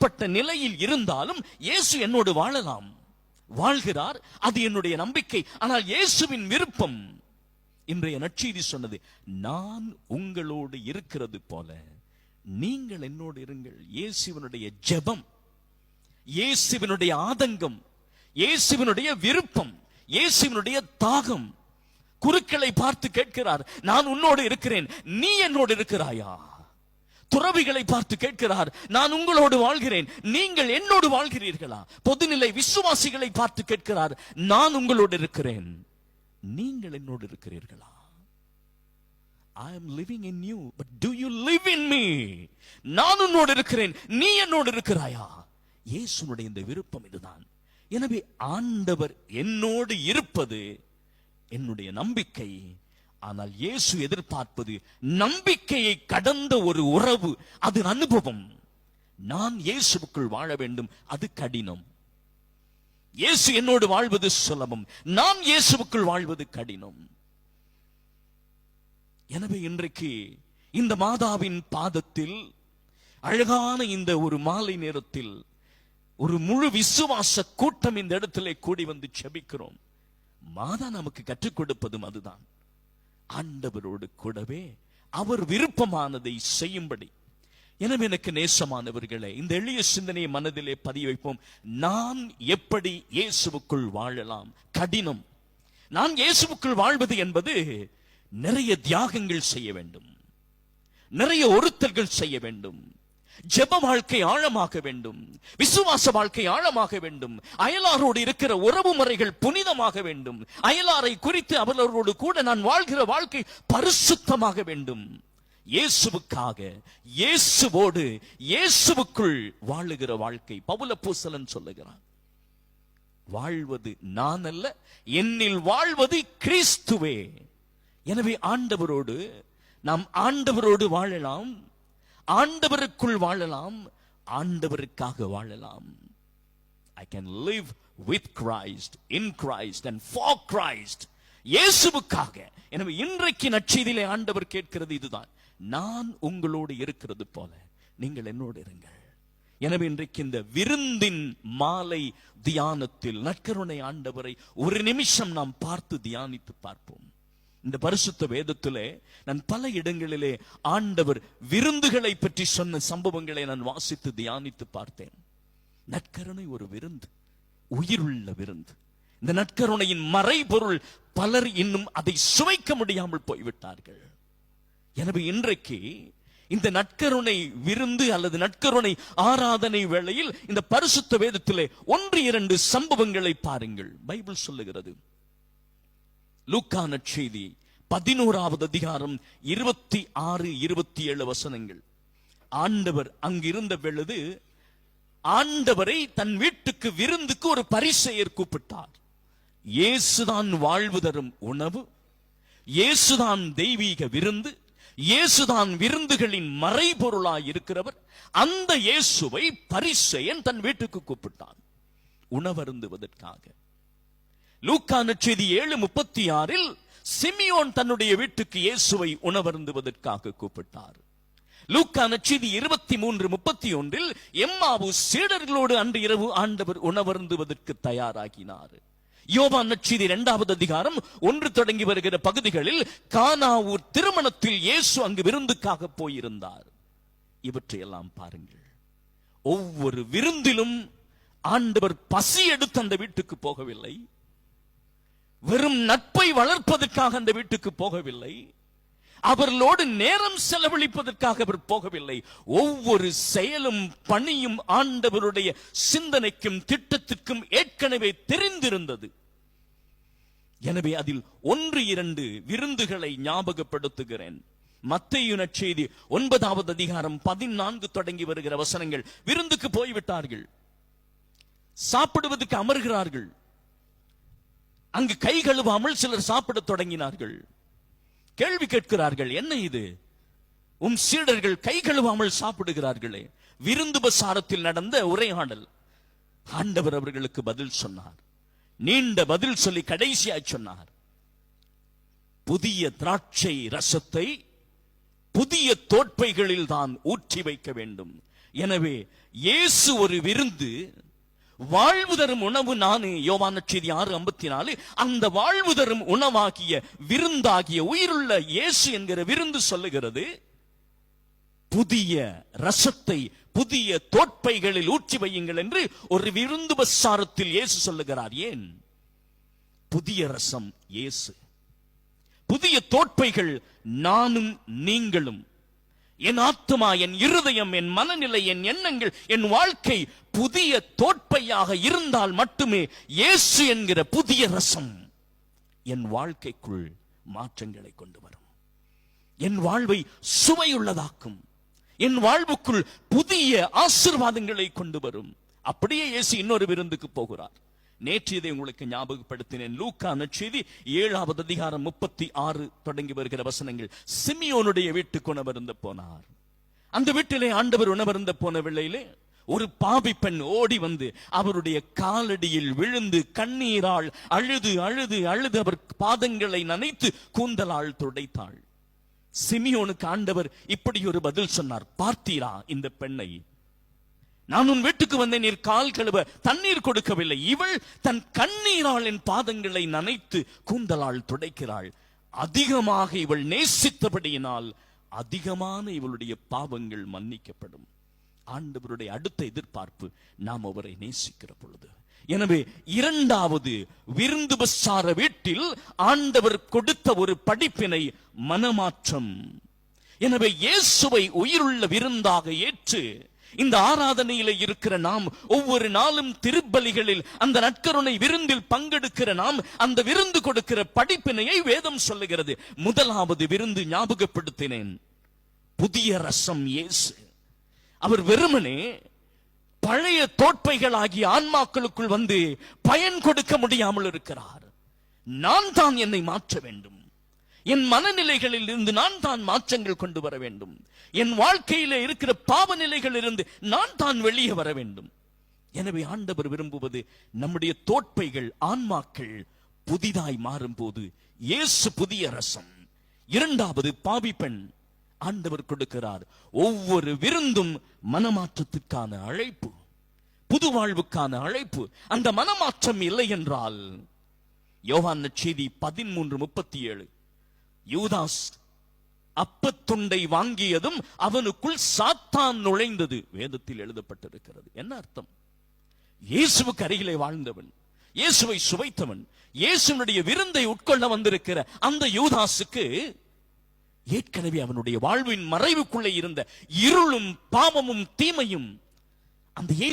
எப்படிப்பட்ட நிலையில் இருந்தாலும் இயேசு என்னோடு வாழலாம், வாழ்கிறார். அது என்னுடைய நம்பிக்கை. ஆனால் இயேசுவின் விருப்பம் இன்றைய நற்செய்தி சொன்னது, நான் உங்களோடு இருக்கிறது போல நீங்கள் என்னோடு இருங்கள். இயேசுவினுடைய ஜெபம், இயேசுவினுடைய ஆதங்கம், இயேசுவினுடைய விருப்பம், இயேசுவினுடைய தாகம். குருக்களை பார்த்து கேட்கிறார், நான் உன்னோடு இருக்கிறேன், நீ என்னோடு இருக்கிறாயா? துறவிகளை பார்த்து கேட்கிறார், நான் உங்களோடு வாழ்கிறேன், நீங்கள் என்னோடு வாழ்கிறீர்களா? பொதுநிலை விசுவாசிகளை பார்த்து கேட்கிறார், நான் உங்களோடு இருக்கிறேன், நீங்கள் என்னோடு இருக்கிறீர்களா? I am living in you, but do you live in me? நான் உன்னோடு இருக்கிறேன், நீ என்னோடு இருக்கிறாயா? இயேசுனுடைய இந்த விருப்பம் இதுதான். எனவே ஆண்டவர் என்னோடு இருப்பது என்னுடைய நம்பிக்கை. ஆனால் இயேசு எதிர்பார்ப்பது நம்பிக்கையை கடந்த ஒரு உறவு, அது அனுபவம். நான் இயேசுவுக்குள் வாழ வேண்டும், அது கடினம். இயேசு என்னோடு வாழ்வது சுலபம், நான் இயேசுவுக்குள் வாழ்வது கடினம். எனவே இன்றைக்கு இந்த மாதாவின் பாதத்தில் அழகான இந்த ஒரு மாலை நேரத்தில் ஒரு முழு விசுவாச கூட்டம் இந்த இடத்திலே கூடி வந்து செபிக்கிறோம். மாதா நமக்கு கற்றுக் கொடுப்பதும் அதுதான். ஆண்டவரோடு கூடவே அவர் விருப்பமானதை செய்யும்படி. எனவே எனக்கு நேசமானவர்களே, இந்த எளிய சிந்தனையை மனதிலே பதிய வைப்போம். நான் எப்படி இயேசுவுக்குள் வாழலாம்? கடினம். நான் இயேசுவுக்குள் வாழ்வது என்பது நிறைய தியாகங்கள் செய்ய வேண்டும், நிறைய ஒருத்தல்கள் செய்ய வேண்டும், ஜெப வாழ்க்கை ஆழமாக வேண்டும், விசுவாச வாழ்க்கை ஆழமாக வேண்டும், அயலாரோடு இருக்கிற உறவு முறைகள் புனிதமாக வேண்டும், அயலாரை குறித்து அவர்களோடு கூட நான் வாழ்கிற வாழ்க்கை பரிசுத்தமாக வேண்டும். இயேசுவுக்காக, இயேசுவோடு, இயேசுவுக்குள் வாழுகிற வாழ்க்கை. பவுல் அப்போஸ்தலன் சொல்லுகிறான், வாழ்வது நான் அல்ல, என்னில் வாழ்வது கிறிஸ்துவே. எனவே ஆண்டவரோடு நாம் ஆண்டவரோடு வாழலாம், ஆண்டவருக்குள் வாழலாம், ஆண்டவருக்காக வாழலாம். I can live with Christ, in Christ and for Christ. இயேசுவுக்காக. எனவே இன்றைக்கு நற்செய்தியிலே ஆண்டவர் கேட்கிறது இதுதான், நான் உங்களோடு இருக்கிறது போல நீங்கள் என்னோடு இருங்கள். எனவே இன்றைக்கு இந்த விருந்தின் மாலை தியானத்தில் நற்கருணை ஆண்டவரை ஒரு நிமிஷம் நாம் பார்த்து தியானித்து பார்ப்போம். இந்த பரிசுத்த வேதத்திலே நான் பல இடங்களிலே ஆண்டவர் விருந்துகளை பற்றி சொன்ன சம்பவங்களை நான் வாசித்து தியானித்து பார்த்தேன். நற்கருணை ஒரு விருந்து, உயிருள்ள விருந்து. இந்த நற்கருணையின் மறைபொருள் பலர் இன்னும் அதை சுவைக்க முடியாமல் போய்விட்டார்கள். எனவே இன்றைக்கு இந்த நற்கருணை விருந்து அல்லது நற்கருணை ஆராதனை வேளையில் இந்த பரிசுத்த வேதத்திலே 1-2 சம்பவங்களை பாருங்கள். பைபிள் சொல்லுகிறது. லூக்கா நற்செய்தி 11வது அதிகாரம் 26-27 வசனங்கள். ஆண்டவர் அங்கிருந்த பொழுது ஆண்டவரை தன் வீட்டுக்கு விருந்துக்கு ஒரு பரிசேயர் கூப்பிட்டார். இயேசுதான் வாழ்வு தரும் உணவு, இயேசுதான் தெய்வீக விருந்து, இயேசுதான் விருந்துகளின் மறைபொருளாய் இருக்கிறவர். அந்த இயேசுவை பரிசேயன் தன் வீட்டுக்கு கூப்பிட்டான் உணவருந்துவதற்காக. லூக்கா நற்செய்தி 7:36 சிமியோன் தன்னுடைய வீட்டுக்கு இயேசுவை உணவருந்துவதற்காக கூப்பிட்டார். லூக்கா நற்செய்தி 23:31 எம்மாவு சீடர்களோடு அன்று இரவு ஆண்டவர் உணவருந்துவதற்கு தயாராகினார். யோவான் நற்செய்தி 2வது அதிகாரம் 1 தொடங்கி வருகிற பகுதிகளில் கானாவூர் திருமணத்தில் இயேசு அங்கு விருந்துக்காக போயிருந்தார். இவற்றையெல்லாம் பாருங்கள். ஒவ்வொரு விருந்திலும் ஆண்டவர் பசி எடுத்து அந்த வீட்டுக்கு போகவில்லை, வெறும் நட்பை வளர்ப்பதற்காக அந்த வீட்டுக்கு போகவில்லை, அவர்களோடு நேரம் செலவழிப்பதற்காக அவர் போகவில்லை. ஒவ்வொரு செயலும் பணியும் ஆண்டவருடைய சிந்தனைக்கும் திட்டத்திற்கும் ஏற்கனவே தெரிந்திருந்தது. எனவே அதில் 1-2 விருந்துகளை ஞாபகப்படுத்துகிறேன். மத்தேயு நற்செய்தி 9வது அதிகாரம் 14 தொடங்கி வருகிற வசனங்கள். விருந்துக்கு போய்விட்டார்கள், சாப்பிடுவதற்கு அமர்கிறார்கள். அங்கு கை கழுவாமல் சிலர் சாப்பிட தொடங்கினார்கள். கேள்வி கேட்கிறார்கள், என்ன இது, உம் சீடர்கள் கை கழுவாமல் சாப்பிடுகிறார்களே? விருந்து பசாரத்தில் நடந்த உரையாடல். ஆண்டவர் அவர்களுக்கு பதில் சொன்னார். நீண்ட பதில் சொல்லி கடைசியாய் சொன்னார், புதிய திராட்சை ரசத்தை புதிய தோற்பைகளில் தான் ஊற்றி வைக்க வேண்டும். எனவே இயேசு ஒரு விருந்து, வாழ்வு தரும் உணவு நானே. யோவான் நற்செய்தி 6:54. அந்த வாழ்வு தரும் உணவாகிய விருந்தாகிய உயிருள்ள இயேசு என்கிற விருந்து சொல்லுகிறது, புதிய ரசத்தை புதிய தோட்பைகளில் ஊற்றி வையுங்கள் என்று ஒரு விருந்து பசாரத்தில் இயேசு சொல்லுகிறார். ஏன்? புதிய ரசம் இயேசு, புதிய தோட்பைகள் நானும் நீங்களும். என் ஆத்துமா, என் இருதயம், என் மனநிலை, என் எண்ணங்கள், என் வாழ்க்கை புதிய தோட்பையாக இருந்தால் மட்டுமே இயேசு என்கிற புதிய ரசம் என் வாழ்க்கைக்குள் மாற்றங்களை கொண்டு வரும், என் வாழ்வை சுவையுள்ளதாக்கும், என் வாழ்வுக்குள் புதிய ஆசீர்வாதங்களை கொண்டு வரும். அப்படியே இயேசு இன்னொரு விருந்துக்கு போகிறார். நேற்று இதை உங்களுக்கு ஞாபகப்படுத்தினேன். லூக்கா நற்செய்தி 7வது அதிகாரம் 36 தொடங்கி வருகிற வசனங்கள். சிமியோனுடைய வீட்டுக்கு உணவருந்த போனார். அந்த வீட்டிலே ஆண்டவர் உணவருந்த போன வேளையிலே ஒரு பாவி பெண் ஓடி வந்து அவருடைய காலடியில் விழுந்து கண்ணீரால் அழுது அழுது அழுது அவர் பாதங்களை நனைத்து கூந்தலால் துடைத்தாள். சிமியோனுக்கு ஆண்டவர் இப்படி ஒரு பதில் சொன்னார். பார்த்தீரா இந்த பெண்ணை? நான் உன் வீட்டுக்கு வந்தேன், நீர் கால் கழுவ தண்ணீர் கொடுக்கவில்லை. இவள் தன் கண்ணீரால் என் பாதங்களை நனைத்து கூந்தலால் துடைக்கிறாள். அதிகமாக இவள் நேசித்தபடியினால் அதிகமான இவளுடைய பாவங்கள் மன்னிக்கப்படும். ஆண்டவருடைய அடுத்த எதிர்பார்ப்பு நாம் அவரை நேசிக்கிற பொழுது. எனவே இரண்டாவது விருந்து பசார வீட்டில் ஆண்டவர் கொடுத்த ஒரு படிப்பினை மனமாற்றம். எனவே இயேசுவை உயிருள்ள விருந்தாக ஏற்று இந்த ஆராதனையில இருக்கிற நாம், ஒவ்வொரு நாளும் திருப்பலிகளில் அந்த நற்கருணை விருந்தில் பங்கெடுக்கிற நாம், அந்த விருந்து கொடுக்கிற படிப்பினையை வேதம் சொல்லுகிறது. முதலாவது விருந்து ஞாபகப்படுத்தினேன், புதிய ரசம் இயேசு. அவர் வெறுமனே பழைய தோட்பைகளாகிய ஆன்மாக்களுக்குள் வந்து பயன் கொடுக்க முடியாமல் இருக்கிறார். நான் தான் என்னை மாற்ற வேண்டும், என் மனநிலைகளில் இருந்து நான் தான் மாற்றங்கள் கொண்டு வர வேண்டும், என் வாழ்க்கையில இருக்கிற பாவ நிலைகளில் இருந்து நான் தான் வெளியே வர வேண்டும். எனவே ஆண்டவர் விரும்புவது நம்முடைய தோட்பைகள், ஆன்மாக்கள் புதிதாய் மாறும் போது இயேசு புதிய ரசம். இரண்டாவது பாவி பெண் ஆண்டவர் கொடுக்கிறார். ஒவ்வொரு விருந்தும் மனமாற்றத்துக்கான அழைப்பு, புது வாழ்வுக்கான அழைப்பு. அந்த மனமாற்றம் இல்லை என்றால், யோவான் நற்செய்தி 13:37, யூதாஸ் அப்பத்துண்டை வாங்கியதும் அவனுக்குள் சாத்தான் நுழைந்தது வேதத்தில் எழுதப்பட்டிருக்கிறது. என்ன அர்த்தம்? இயேசுவுக்கு அருகிலே வாழ்ந்தவன், இயேசுவை சுவைத்தவன், இயேசுனுடைய விருந்தை உட்கொள்ள வந்திருக்கிற அந்த யூதாசுக்கு ஏற்கனவே அவனுடைய வாழ்வின் மறைவுக்குள்ளே இருந்த இருளும் பாவமும் தீமையும் அந்த